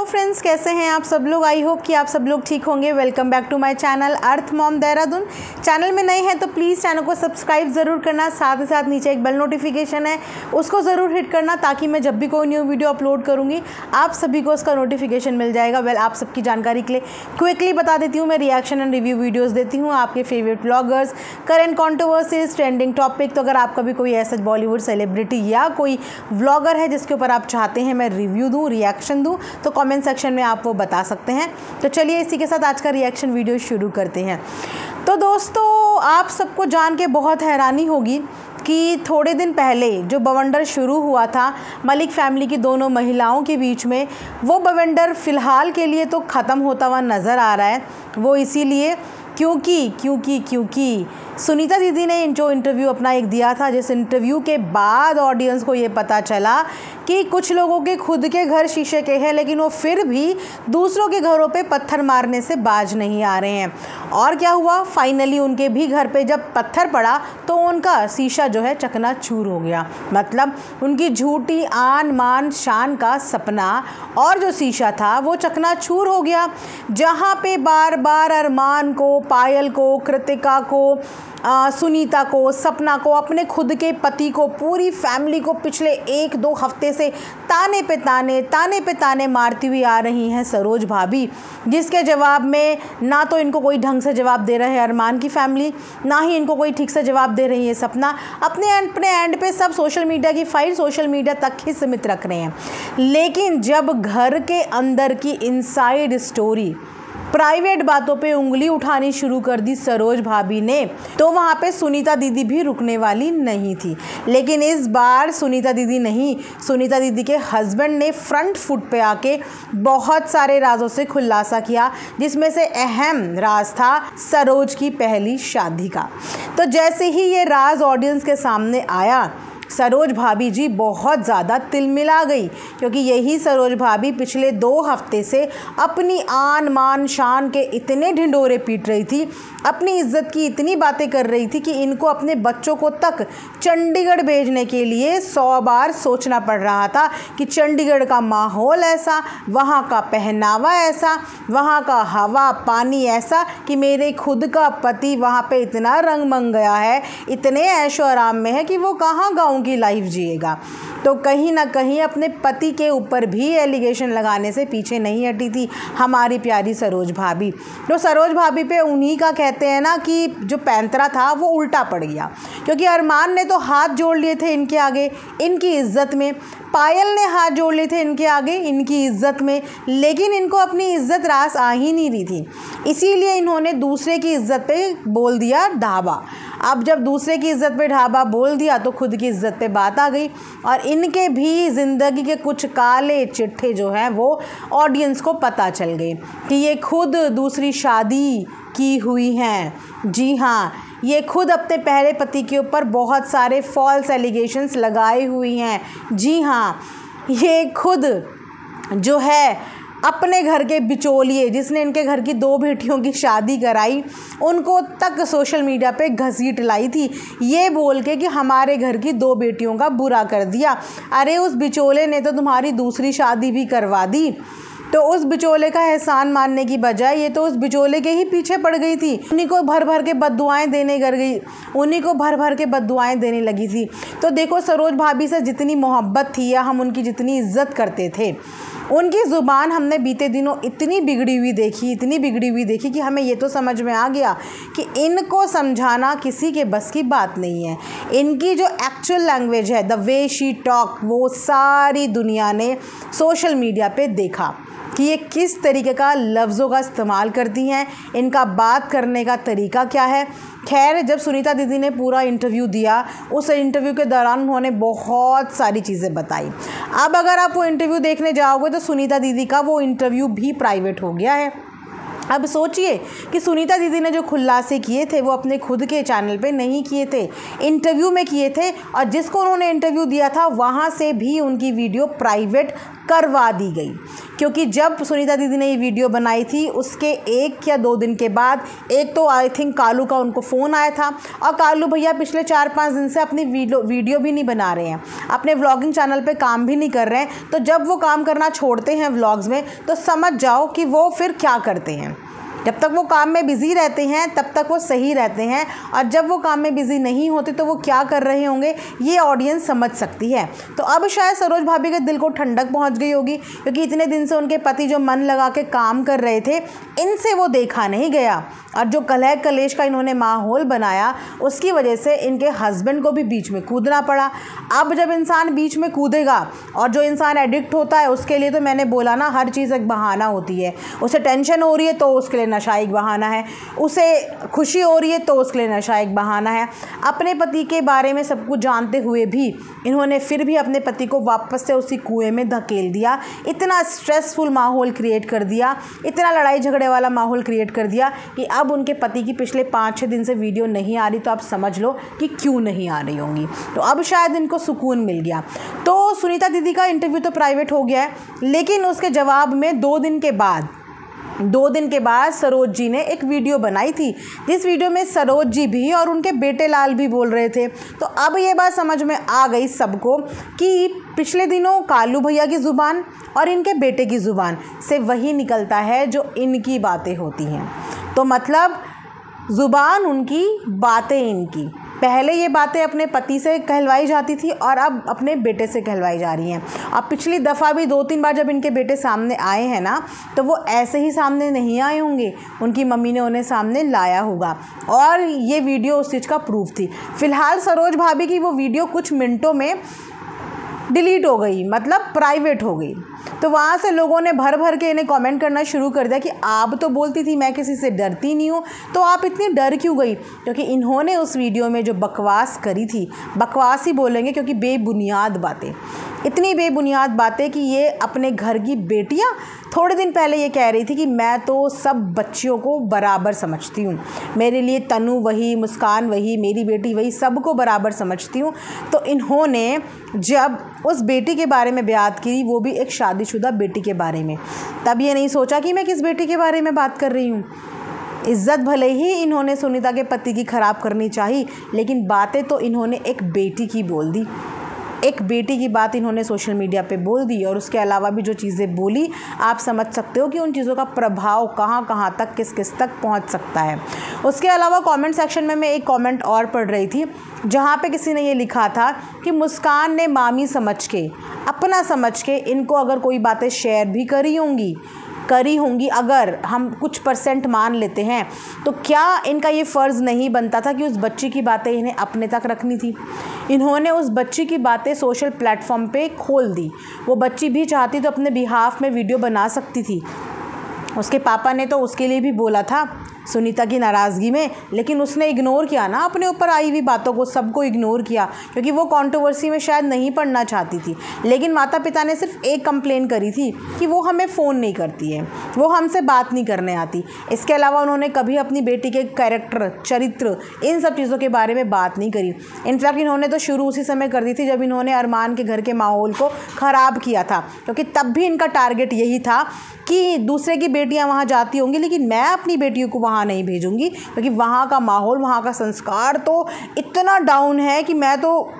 Hello friends, कैसे हैं आप सब लोग। आई होप कि आप सब लोग ठीक होंगे। Welcome back to my channel अर्थ मॉम देहरादून। चैनल में नए हैं तो प्लीज़ चैनल को सब्सक्राइब ज़रूर करना। साथ ही साथ नीचे एक बेल नोटिफिकेशन है, उसको ज़रूर हिट करना ताकि मैं जब भी कोई न्यू वीडियो अपलोड करूँगी आप सभी को उसका नोटिफिकेशन मिल जाएगा। आप सबकी जानकारी के लिए क्विकली बता देती हूँ, मैं रिएक्शन एंड रिव्यू वीडियोज़ देती हूँ आपके favourite bloggers, current controversies, trending topic. तो अगर आपका भी कोई ऐसा बॉलीवुड सेलिब्रिटी या कोई व्लॉगर है जिसके ऊपर आप चाहते हैं मैं रिव्यू दूँ, रिएक्शन दूँ, तो कमेंट सेक्शन में आप वो बता सकते हैं। तो चलिए इसी के साथ आज का रिएक्शन वीडियो शुरू करते हैं। तो दोस्तों, आप सबको जान के बहुत हैरानी होगी कि थोड़े दिन पहले जो बवंडर शुरू हुआ था मलिक फैमिली की दोनों महिलाओं के बीच में, वो बवंडर फ़िलहाल के लिए तो ख़त्म होता हुआ नज़र आ रहा है। वो इसीलिए क्योंकि सुनीता दीदी ने जो इंटरव्यू अपना एक दिया था, जिस इंटरव्यू के बाद ऑडियंस को ये पता चला कि कुछ लोगों के खुद के घर शीशे के हैं लेकिन वो फिर भी दूसरों के घरों पे पत्थर मारने से बाज नहीं आ रहे हैं। और क्या हुआ, फाइनली उनके भी घर पे जब पत्थर पड़ा तो उनका शीशा जो है चकनाचूर हो गया। मतलब उनकी झूठी आन मान शान का सपना और जो शीशा था वो चकनाचूर हो गया। जहाँ पे बार बार अरमान को, पायल को, कृतिका को, सुनीता को, सपना को, अपने खुद के पति को, पूरी फैमिली को पिछले 1-2 हफ्ते से ताने पे ताने मारती हुई आ रही हैं सरोज भाभी, जिसके जवाब में ना तो इनको कोई ढंग से जवाब दे रहे हैं अरमान की फैमिली, ना ही इनको कोई ठीक से जवाब दे रही है सपना। अपने एंड पे सब सोशल मीडिया की फाइल सोशल मीडिया तक ही सीमित रख रहे हैं। लेकिन जब घर के अंदर की इनसाइड स्टोरी, प्राइवेट बातों पे उंगली उठानी शुरू कर दी सरोज भाभी ने, तो वहाँ पे सुनीता दीदी भी रुकने वाली नहीं थी। लेकिन इस बार सुनीता दीदी नहीं, सुनीता दीदी के हस्बैंड ने फ्रंट फुट पे आके बहुत सारे राजों से खुलासा किया, जिसमें से अहम राज था सरोज की पहली शादी का। तो जैसे ही ये राज ऑडियंस के सामने आया, सरोज भाभी जी बहुत ज़्यादा तिलमिला गई, क्योंकि यही सरोज भाभी पिछले 2 हफ्ते से अपनी आन मान शान के इतने ढिंढोरे पीट रही थी, अपनी इज्जत की इतनी बातें कर रही थी कि इनको अपने बच्चों को तक चंडीगढ़ भेजने के लिए 100 बार सोचना पड़ रहा था कि चंडीगढ़ का माहौल ऐसा, वहाँ का पहनावा ऐसा, वहाँ का हवा पानी ऐसा कि मेरे खुद का पति वहाँ पे इतना रंग मंग गया है, इतने ऐशो आराम में है कि वो कहाँ गाँव की लाइफ जिएगा। तो कहीं ना कहीं अपने पति के ऊपर भी एलिगेशन लगाने से पीछे नहीं हटी थी हमारी प्यारी सरोज भाभी। तो सरोज भाभी पे उन्हीं का कहते हैं ना कि जो पैंतरा था वो उल्टा पड़ गया, क्योंकि अरमान ने तो हाथ जोड़ लिए थे इनके आगे इनकी इज्जत में, पायल ने हाथ जोड़ लिए थे इनके आगे इनकी इज्जत में, लेकिन इनको अपनी इज्जत रास आ ही नहीं रही थी। इसीलिए इन्होंने दूसरे की इज्जत पे बोल दिया ढाबा। अब जब दूसरे की इज्जत पे ढाबा बोल दिया तो खुद की इज्जत पे बात आ गई, और इनके भी ज़िंदगी के कुछ काले चिट्ठे जो हैं वो ऑडियंस को पता चल गए कि ये खुद दूसरी शादी की हुई हैं। जी हाँ, ये खुद अपने पहले पति के ऊपर बहुत सारे फॉल्स एलिगेशंस लगाए हुई हैं। जी हाँ, ये खुद जो है अपने घर के बिचौलिए, जिसने इनके घर की 2 बेटियों की शादी कराई, उनको तक सोशल मीडिया पे घसीट लाई थी, ये बोल के कि हमारे घर की 2 बेटियों का बुरा कर दिया। अरे उस बिचौले ने तो तुम्हारी दूसरी शादी भी करवा दी। तो उस बिचौले का एहसान मानने की बजाय ये तो उस बिचौले के ही पीछे पड़ गई थी, उन्हीं को भर भर के बद्दुआएं देने लगी थी। तो देखो, सरोज भाभी से जितनी मोहब्बत थी या हम उनकी जितनी इज्जत करते थे, उनकी ज़ुबान हमने बीते दिनों इतनी बिगड़ी हुई देखी कि हमें ये तो समझ में आ गया कि इनको समझाना किसी के बस की बात नहीं है। इनकी जो एक्चुअल लैंग्वेज है, द वे शी टॉक, वो सारी दुनिया ने सोशल मीडिया पे देखा कि ये किस तरीके का लफ्ज़ों का इस्तेमाल करती हैं, इनका बात करने का तरीका क्या है। खैर, जब सुनीता दीदी ने पूरा इंटरव्यू दिया, उस इंटरव्यू के दौरान उन्होंने बहुत सारी चीज़ें बताई। अब अगर आप वो इंटरव्यू देखने जाओगे तो सुनीता दीदी का वो इंटरव्यू भी प्राइवेट हो गया है। अब सोचिए कि सुनीता दीदी ने जो खुलासे किए थे वो अपने खुद के चैनल पे नहीं किए थे, इंटरव्यू में किए थे, और जिसको उन्होंने इंटरव्यू दिया था वहाँ से भी उनकी वीडियो प्राइवेट करवा दी गई। क्योंकि जब सुनीता दीदी ने ये वीडियो बनाई थी उसके 1 या 2 दिन के बाद एक तो आई थिंक कालू का उनको फ़ोन आया था, और कालू भैया पिछले 4-5 दिन से अपनी वीडियो भी नहीं बना रहे हैं, अपने व्लॉगिंग चैनल पे काम भी नहीं कर रहे हैं। तो जब वो काम करना छोड़ते हैं व्लॉग्स में तो समझ जाओ कि वो फिर क्या करते हैं। जब तक वो काम में बिज़ी रहते हैं तब तक वो सही रहते हैं, और जब वो काम में बिज़ी नहीं होते तो वो क्या कर रहे होंगे ये ऑडियंस समझ सकती है। तो अब शायद सरोज भाभी के दिल को ठंडक पहुंच गई होगी, क्योंकि इतने दिन से उनके पति जो मन लगा के काम कर रहे थे इनसे वो देखा नहीं गया, और जो कलह कलेश का इन्होंने माहौल बनाया उसकी वजह से इनके हस्बैंड को भी बीच में कूदना पड़ा। अब जब इंसान बीच में कूदेगा, और जो इंसान एडिक्ट होता है उसके लिए तो मैंने बोला ना, हर चीज़ एक बहाना होती है। उसे टेंशन हो रही है तो उसके लिए नशा एक बहाना है, उसे खुशी हो रही है तो उसके लिए नशा एक बहाना है। अपने पति के बारे में सब कुछ जानते हुए भी इन्होंने फिर भी अपने पति को वापस से उसी कुएं में धकेल दिया, इतना स्ट्रेसफुल माहौल क्रिएट कर दिया, इतना लड़ाई झगड़े वाला माहौल क्रिएट कर दिया कि अब उनके पति की पिछले 5-6 दिन से वीडियो नहीं आ रही। तो आप समझ लो कि क्यों नहीं आ रही होंगी। तो अब शायद इनको सुकून मिल गया। तो सुनीता दीदी का इंटरव्यू तो प्राइवेट हो गया है, लेकिन उसके जवाब में 2 दिन के बाद सरोज जी ने एक वीडियो बनाई थी, जिस वीडियो में सरोज जी भी और उनके बेटे लाल भी बोल रहे थे। तो अब ये बात समझ में आ गई सबको कि पिछले दिनों कालू भैया की ज़ुबान और इनके बेटे की ज़ुबान से वही निकलता है जो इनकी बातें होती हैं। तो मतलब ज़ुबान उनकी, बातें इनकी। पहले ये बातें अपने पति से कहलवाई जाती थी और अब अपने बेटे से कहलवाई जा रही हैं। अब पिछली दफ़ा भी 2-3 बार जब इनके बेटे सामने आए हैं ना, तो वो ऐसे ही सामने नहीं आए होंगे, उनकी मम्मी ने उन्हें सामने लाया होगा, और ये वीडियो उस चीज़ का प्रूफ थी। फ़िलहाल सरोज भाभी की वो वीडियो कुछ मिनटों में डिलीट हो गई, मतलब प्राइवेट हो गई। तो वहाँ से लोगों ने भर भर के इन्हें कमेंट करना शुरू कर दिया कि आप तो बोलती थी मैं किसी से डरती नहीं हूँ, तो आप इतनी डर क्यों गई? क्योंकि इन्होंने उस वीडियो में जो बकवास करी थी, बकवास ही बोलेंगे क्योंकि बेबुनियाद बातें, इतनी बेबुनियाद बातें कि ये अपने घर की बेटियाँ थोड़े दिन पहले ये कह रही थी कि मैं तो सब बच्चियों को बराबर समझती हूँ, मेरे लिए तनु वही, मुस्कान वही, मेरी बेटी वही, सबको बराबर समझती हूँ। तो इन्होंने जब उस बेटी के बारे में बात की, वो भी एक शादीशुदा बेटी के बारे में, तब ये नहीं सोचा कि मैं किस बेटी के बारे में बात कर रही हूँ। इज़्ज़त भले ही इन्होंने सुनीता के पति की ख़राब करनी चाहिए, लेकिन बातें तो इन्होंने एक बेटी की बोल दी, एक बेटी की बात इन्होंने सोशल मीडिया पे बोल दी। और उसके अलावा भी जो चीज़ें बोली, आप समझ सकते हो कि उन चीज़ों का प्रभाव कहाँ कहाँ तक, किस किस तक पहुँच सकता है। उसके अलावा कमेंट सेक्शन में मैं एक कमेंट और पढ़ रही थी, जहाँ पे किसी ने ये लिखा था कि मुस्कान ने मामी समझ के, अपना समझ के इनको अगर कोई बातें शेयर भी करी होंगी, अगर हम कुछ % मान लेते हैं, तो क्या इनका ये फ़र्ज़ नहीं बनता था कि उस बच्ची की बातें इन्हें अपने तक रखनी थी? इन्होंने उस बच्ची की बातें सोशल प्लेटफॉर्म पे खोल दी। वो बच्ची भी चाहती तो अपने बिहाफ में वीडियो बना सकती थी। उसके पापा ने तो उसके लिए भी बोला था सुनीता की नाराज़गी में, लेकिन उसने इग्नोर किया ना, अपने ऊपर आई हुई बातों को, सबको इग्नोर किया, क्योंकि वो कंट्रोवर्सी में शायद नहीं पढ़ना चाहती थी। लेकिन माता पिता ने सिर्फ एक कंप्लेन करी थी कि वो हमें फ़ोन नहीं करती है, वो हमसे बात नहीं करने आती। इसके अलावा उन्होंने कभी अपनी बेटी के कैरेक्टर, चरित्र, इन सब चीज़ों के बारे में बात नहीं करी। इनफैक्ट इन्होंने तो शुरू उसी समय कर दी थी जब इन्होंने अरमान के घर के माहौल को ख़राब किया था, क्योंकि तब भी इनका टारगेट यही था कि दूसरे की बेटियां वहाँ जाती होंगी, लेकिन मैं अपनी बेटियों को वहाँ नहीं भेजूंगी, क्योंकि वहाँ का माहौल, वहाँ का संस्कार तो इतना डाउन है कि मैं तो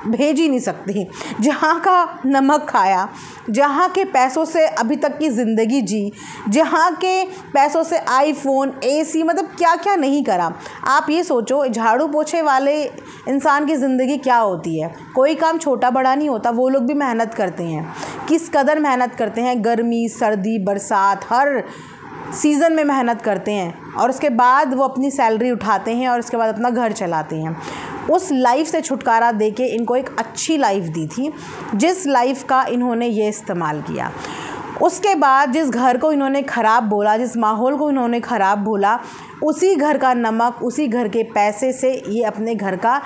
भेज ही नहीं सकती। जहाँ का नमक खाया, जहाँ के पैसों से अभी तक की ज़िंदगी जी, जहाँ के पैसों से आईफोन, AC, मतलब क्या क्या नहीं करा। आप ये सोचो, झाड़ू पोछे वाले इंसान की ज़िंदगी क्या होती है? कोई काम छोटा बड़ा नहीं होता, वो लोग भी मेहनत करते हैं, किस कदर मेहनत करते हैं, गर्मी, सर्दी, बरसात, हर सीज़न में मेहनत करते हैं, और उसके बाद वो अपनी सैलरी उठाते हैं और उसके बाद अपना घर चलाते हैं। उस लाइफ से छुटकारा देके इनको एक अच्छी लाइफ दी थी, जिस लाइफ का इन्होंने ये इस्तेमाल किया। उसके बाद जिस घर को इन्होंने ख़राब बोला, जिस माहौल को इन्होंने ख़राब बोला, उसी घर का नमक, उसी घर के पैसे से ये अपने घर का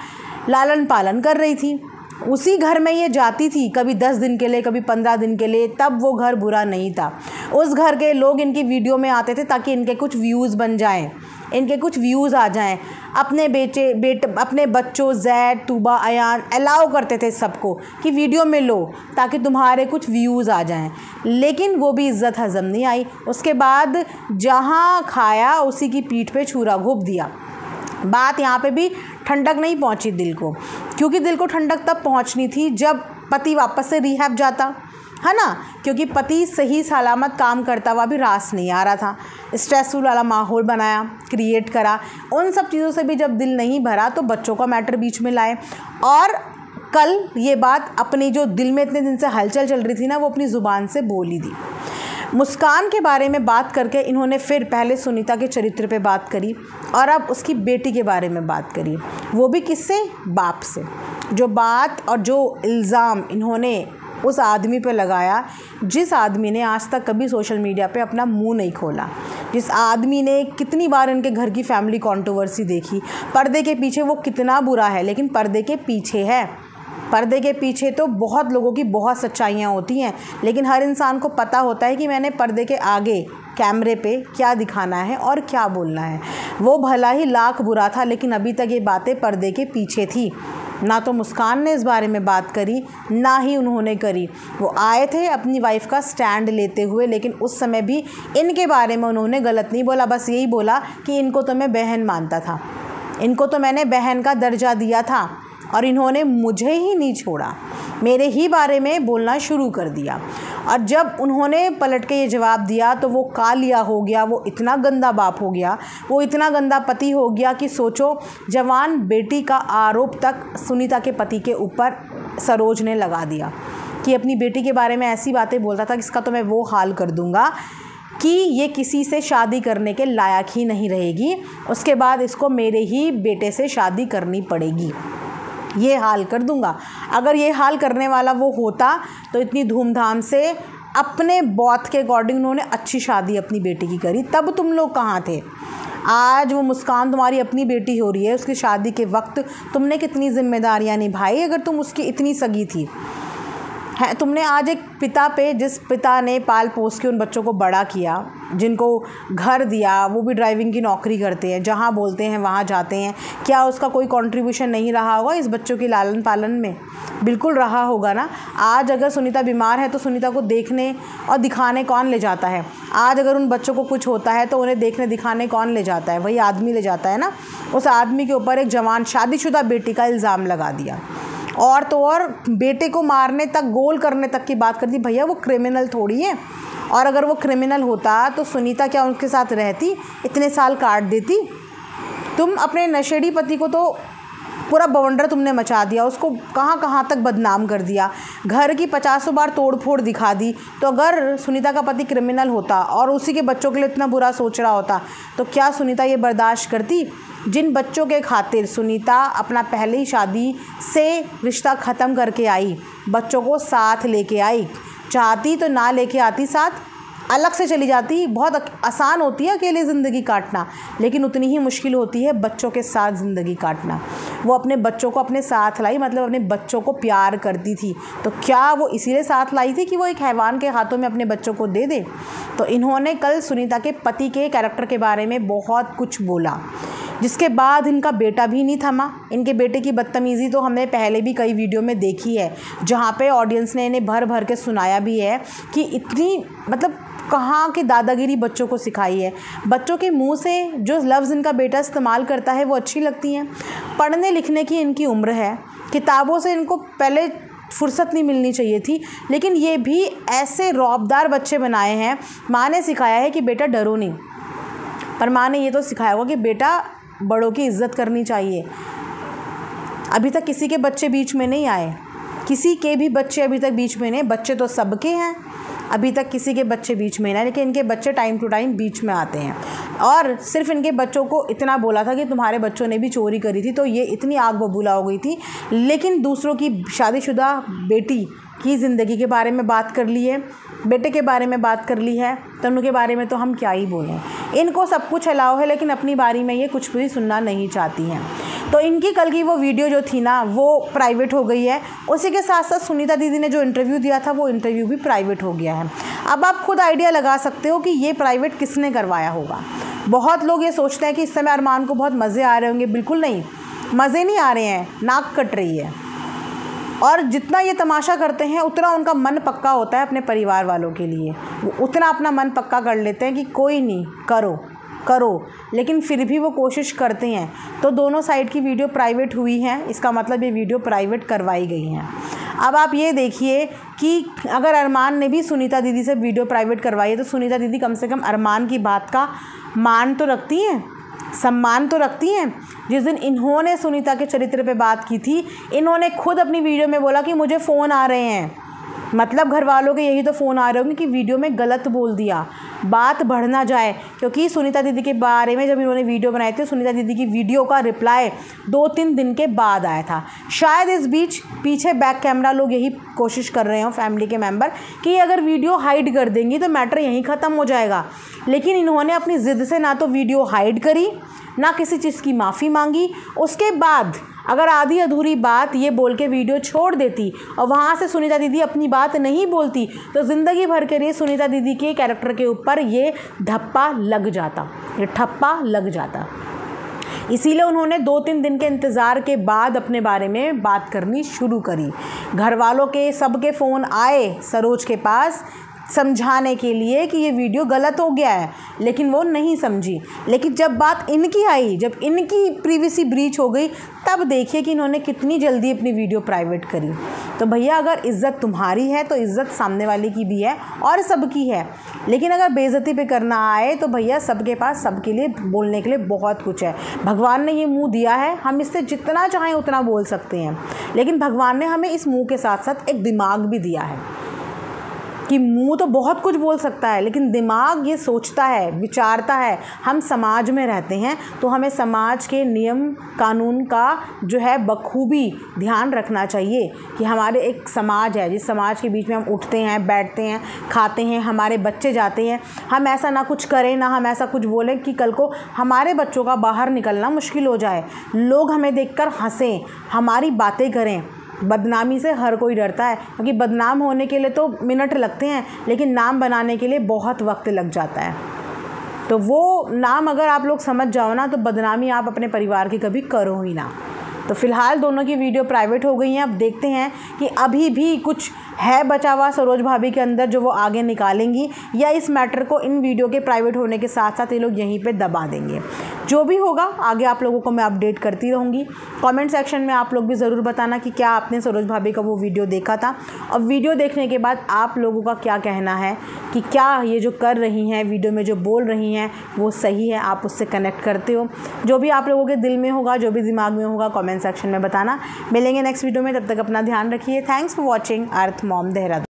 लालन पालन कर रही थी। उसी घर में ये जाती थी, कभी 10 दिन के लिए, कभी 15 दिन के लिए, तब वो घर बुरा नहीं था। उस घर के लोग इनकी वीडियो में आते थे ताकि इनके कुछ व्यूज़ बन जाएं, इनके कुछ व्यूज़ आ जाएं। अपने बच्चों जैद, तूबा, अयान अलाउ करते थे सबको कि वीडियो में लो ताकि तुम्हारे कुछ व्यूज़ आ जाएं, लेकिन वो भी इज़्ज़त हज़म नहीं आई। उसके बाद जहाँ खाया उसी की पीठ पे छुरा घोंप दिया। बात यहाँ पे भी ठंडक नहीं पहुँची दिल को, क्योंकि दिल को ठंडक तब पहुँचनी थी जब पति वापस से रिहैब जाता, है ना, क्योंकि पति सही सलामत काम करता हुआ भी रास नहीं आ रहा था। स्ट्रेसफुल वाला माहौल बनाया, क्रिएट करा, उन सब चीज़ों से भी जब दिल नहीं भरा तो बच्चों का मैटर बीच में लाए। और कल ये बात अपनी जो दिल में इतने दिन से हलचल चल रही थी ना, वो अपनी ज़ुबान से बोल ही दी। मुस्कान के बारे में बात करके इन्होंने फिर पहले सुनीता के चरित्र पे बात करी और अब उसकी बेटी के बारे में बात करी, वो भी किससे? बाप से। जो बात और जो इल्ज़ाम इन्होंने उस आदमी पे लगाया जिस आदमी ने आज तक कभी सोशल मीडिया पे अपना मुंह नहीं खोला, जिस आदमी ने कितनी बार इनके घर की फैमिली कंट्रोवर्सी देखी। पर्दे के पीछे वो कितना बुरा है, लेकिन पर्दे के पीछे है। पर्दे के पीछे तो बहुत लोगों की बहुत सच्चाइयाँ होती हैं, लेकिन हर इंसान को पता होता है कि मैंने पर्दे के आगे कैमरे पे क्या दिखाना है और क्या बोलना है। वो भला ही लाख बुरा था, लेकिन अभी तक ये बातें पर्दे के पीछे थी। ना तो मुस्कान ने इस बारे में बात करी, ना ही उन्होंने करी। वो आए थे अपनी वाइफ का स्टैंड लेते हुए, लेकिन उस समय भी इनके बारे में उन्होंने गलत नहीं बोला। बस यही बोला कि इनको तो मैं बहन मानता था, इनको तो मैंने बहन का दर्जा दिया था और इन्होंने मुझे ही नहीं छोड़ा, मेरे ही बारे में बोलना शुरू कर दिया। और जब उन्होंने पलट के ये जवाब दिया तो वो कालिया हो गया, वो इतना गंदा बाप हो गया, वो इतना गंदा पति हो गया कि सोचो, जवान बेटी का आरोप तक सुनीता के पति के ऊपर सरोज ने लगा दिया कि अपनी बेटी के बारे में ऐसी बातें बोलता था कि इसका तो मैं वो हाल कर दूंगा कि ये किसी से शादी करने के लायक ही नहीं रहेगी, उसके बाद इसको मेरे ही बेटे से शादी करनी पड़ेगी, ये हाल कर दूंगा। अगर ये हाल करने वाला वो होता तो इतनी धूमधाम से अपने बौत के अकॉर्डिंग उन्होंने अच्छी शादी अपनी बेटी की करी। तब तुम लोग कहाँ थे? आज वो मुस्कान तुम्हारी अपनी बेटी हो रही है, उसकी शादी के वक्त तुमने कितनी जिम्मेदारियां निभाई अगर तुम उसकी इतनी सगी थी? है तुमने आज एक पिता पे, जिस पिता ने पाल पोस के उन बच्चों को बड़ा किया, जिनको घर दिया, वो भी ड्राइविंग की नौकरी करते हैं, जहाँ बोलते हैं वहाँ जाते हैं, क्या उसका कोई कंट्रीब्यूशन नहीं रहा होगा इस बच्चों के लालन पालन में? बिल्कुल रहा होगा ना। आज अगर सुनीता बीमार है तो सुनीता को देखने और दिखाने कौन ले जाता है? आज अगर उन बच्चों को कुछ होता है तो उन्हें देखने दिखाने कौन ले जाता है? वही आदमी ले जाता है ना। उस आदमी के ऊपर एक जवान शादीशुदा बेटी का इल्ज़ाम लगा दिया, और तो और बेटे को मारने तक, गोल करने तक की बात कर दी। भैया वो क्रिमिनल थोड़ी है, और अगर वो क्रिमिनल होता तो सुनीता क्या उनके साथ रहती, इतने साल काट देती? तुम अपने नशेड़ी पति को तो पूरा बवंडर तुमने मचा दिया, उसको कहाँ कहाँ तक बदनाम कर दिया, घर की 50 बार तोड़ फोड़ दिखा दी। तो अगर सुनीता का पति क्रिमिनल होता और उसी के बच्चों के लिए इतना बुरा सोच रहा होता तो क्या सुनीता ये बर्दाश्त करती? जिन बच्चों के खातिर सुनीता अपना पहले ही शादी से रिश्ता ख़त्म करके आई, बच्चों को साथ लेके आई, चाहती तो ना लेके आती साथ, अलग से चली जाती। बहुत आसान होती है अकेले ज़िंदगी काटना, लेकिन उतनी ही मुश्किल होती है बच्चों के साथ ज़िंदगी काटना। वो अपने बच्चों को अपने साथ लाई, मतलब अपने बच्चों को प्यार करती थी, तो क्या वो इसीलिए साथ लाई थी कि वो एक हैवान के हाथों में अपने बच्चों को दे दे? तो इन्होंने कल सुनीता के पति के कैरेक्टर के बारे में बहुत कुछ बोला, जिसके बाद इनका बेटा भी नहीं थमा। इनके बेटे की बदतमीज़ी तो हमने पहले भी कई वीडियो में देखी है, जहाँ पे ऑडियंस ने इन्हें भर भर के सुनाया भी है कि इतनी, मतलब कहाँ की दादागिरी बच्चों को सिखाई है। बच्चों के मुंह से जो लफ्ज़ इनका बेटा इस्तेमाल करता है वो अच्छी लगती हैं। पढ़ने लिखने की इनकी उम्र है, किताबों से इनको पहले फुर्सत नहीं मिलनी चाहिए थी, लेकिन ये भी ऐसे रौबदार बच्चे बनाए हैं। माँ ने सिखाया है कि बेटा डरो नहीं, पर माँ ने ये तो सिखाया होगा कि बेटा बड़ों की इज़्ज़त करनी चाहिए। अभी तक किसी के बच्चे बीच में नहीं आए, किसी के भी बच्चे अभी तक बीच में नहीं। बच्चे तो सबके हैं, अभी तक किसी के बच्चे बीच में नहीं, लेकिन इनके बच्चे टाइम टू टाइम बीच में आते हैं। और सिर्फ इनके बच्चों को इतना बोला था कि तुम्हारे बच्चों ने भी चोरी करी थी, तो ये इतनी आग बबूला हो गई थी। लेकिन दूसरों की शादीशुदा बेटी की ज़िंदगी के बारे में बात कर ली है, बेटे के बारे में बात कर ली है, तनु के बारे में तो हम क्या ही बोलें। इनको सब कुछ अलाउ है, लेकिन अपनी बारी में ये कुछ भी सुनना नहीं चाहती हैं। तो इनकी कल की वो वीडियो जो थी ना, वो प्राइवेट हो गई है। उसी के साथ साथ सुनीता दीदी ने जो इंटरव्यू दिया था वो इंटरव्यू भी प्राइवेट हो गया है। अब आप खुद आइडिया लगा सकते हो कि ये प्राइवेट किसने करवाया होगा। बहुत लोग ये सोचते हैं कि इस समय अरमान को बहुत मज़े आ रहे होंगे, बिल्कुल नहीं, मज़े नहीं आ रहे हैं, नाक कट रही है। और जितना ये तमाशा करते हैं उतना उनका मन पक्का होता है अपने परिवार वालों के लिए, वो उतना अपना मन पक्का कर लेते हैं कि कोई नहीं, करो करो, लेकिन फिर भी वो कोशिश करते हैं। तो दोनों साइड की वीडियो प्राइवेट हुई हैं, इसका मतलब ये वीडियो प्राइवेट करवाई गई हैं। अब आप ये देखिए कि अगर अरमान ने भी सुनीता दीदी से वीडियो प्राइवेट करवाई है तो सुनीता दीदी कम से कम अरमान की बात का मान तो रखती हैं, सम्मान तो रखती हैं। जिस दिन इन्होंने सुनीता के चरित्र पे बात की थी, इन्होंने खुद अपनी वीडियो में बोला कि मुझे फ़ोन आ रहे हैं, मतलब घर वालों के यही तो फ़ोन आ रहे होंगे कि वीडियो में गलत बोल दिया, बात बढ़ ना जाए। क्योंकि सुनीता दीदी के बारे में जब इन्होंने वीडियो बनाए थे, सुनीता दीदी की वीडियो का रिप्लाई 2-3 दिन के बाद आया था। शायद इस बीच पीछे बैक कैमरा लोग यही कोशिश कर रहे हो, फैमिली के मेंबर, कि अगर वीडियो हाइड कर देंगी तो मैटर यहीं ख़त्म हो जाएगा। लेकिन इन्होंने अपनी ज़िद से ना तो वीडियो हाइड करी, ना किसी चीज़ की माफ़ी मांगी। उसके बाद अगर आधी अधूरी बात ये बोल के वीडियो छोड़ देती और वहाँ से सुनीता दीदी अपनी बात नहीं बोलती तो ज़िंदगी भर के लिए सुनीता दीदी के कैरेक्टर के ऊपर ये धप्पा लग जाता, ये ठप्पा लग जाता। इसीलिए उन्होंने 2-3 दिन के इंतज़ार के बाद अपने बारे में बात करनी शुरू करी। घर वालों के सबके फ़ोन आए सरोज के पास समझाने के लिए कि ये वीडियो गलत हो गया है, लेकिन वो नहीं समझी। लेकिन जब बात इनकी आई, जब इनकी प्रिवेसी ब्रीच हो गई, तब देखिए कि इन्होंने कितनी जल्दी अपनी वीडियो प्राइवेट करी। तो भैया अगर इज़्ज़त तुम्हारी है तो इज़्ज़त सामने वाले की भी है और सबकी है। लेकिन अगर बेइज्जती पे करना आए तो भैया सबके पास सबके लिए बोलने के लिए बहुत कुछ है। भगवान ने ये मुँह दिया है, हम इससे जितना चाहें उतना बोल सकते हैं, लेकिन भगवान ने हमें इस मुँह के साथ साथ एक दिमाग भी दिया है कि मुंह तो बहुत कुछ बोल सकता है, लेकिन दिमाग ये सोचता है, विचारता है। हम समाज में रहते हैं तो हमें समाज के नियम कानून का जो है बखूबी ध्यान रखना चाहिए कि हमारे एक समाज है, जिस समाज के बीच में हम उठते हैं, बैठते हैं, खाते हैं, हमारे बच्चे जाते हैं। हम ऐसा ना कुछ करें, ना हम ऐसा कुछ बोलें कि कल को हमारे बच्चों का बाहर निकलना मुश्किल हो जाए, लोग हमें देखकर हंसें, हमारी बातें करें। बदनामी से हर कोई डरता है, क्योंकि बदनाम होने के लिए तो मिनट लगते हैं, लेकिन नाम बनाने के लिए बहुत वक्त लग जाता है। तो वो नाम अगर आप लोग समझ जाओ ना, तो बदनामी आप अपने परिवार की कभी करो ही ना। तो फ़िलहाल दोनों की वीडियो प्राइवेट हो गई हैं। अब देखते हैं कि अभी भी कुछ है बचा हुआ सरोज भाभी के अंदर जो वो आगे निकालेंगी, या इस मैटर को इन वीडियो के प्राइवेट होने के साथ साथ ये लोग यहीं पे दबा देंगे। जो भी होगा आगे आप लोगों को मैं अपडेट करती रहूँगी। कमेंट सेक्शन में आप लोग भी ज़रूर बताना कि क्या आपने सरोज भाभी का वो वीडियो देखा था, और वीडियो देखने के बाद आप लोगों का क्या कहना है कि क्या ये जो कर रही हैं, वीडियो में जो बोल रही हैं, वो सही है, आप उससे कनेक्ट करते हो। जो भी आप लोगों के दिल में होगा, जो भी दिमाग में होगा, कमेंट सेक्शन में बताना। मिलेंगे नेक्स्ट वीडियो में, तब तक अपना ध्यान रखिए। Thanks for watching earth mom Dehradun.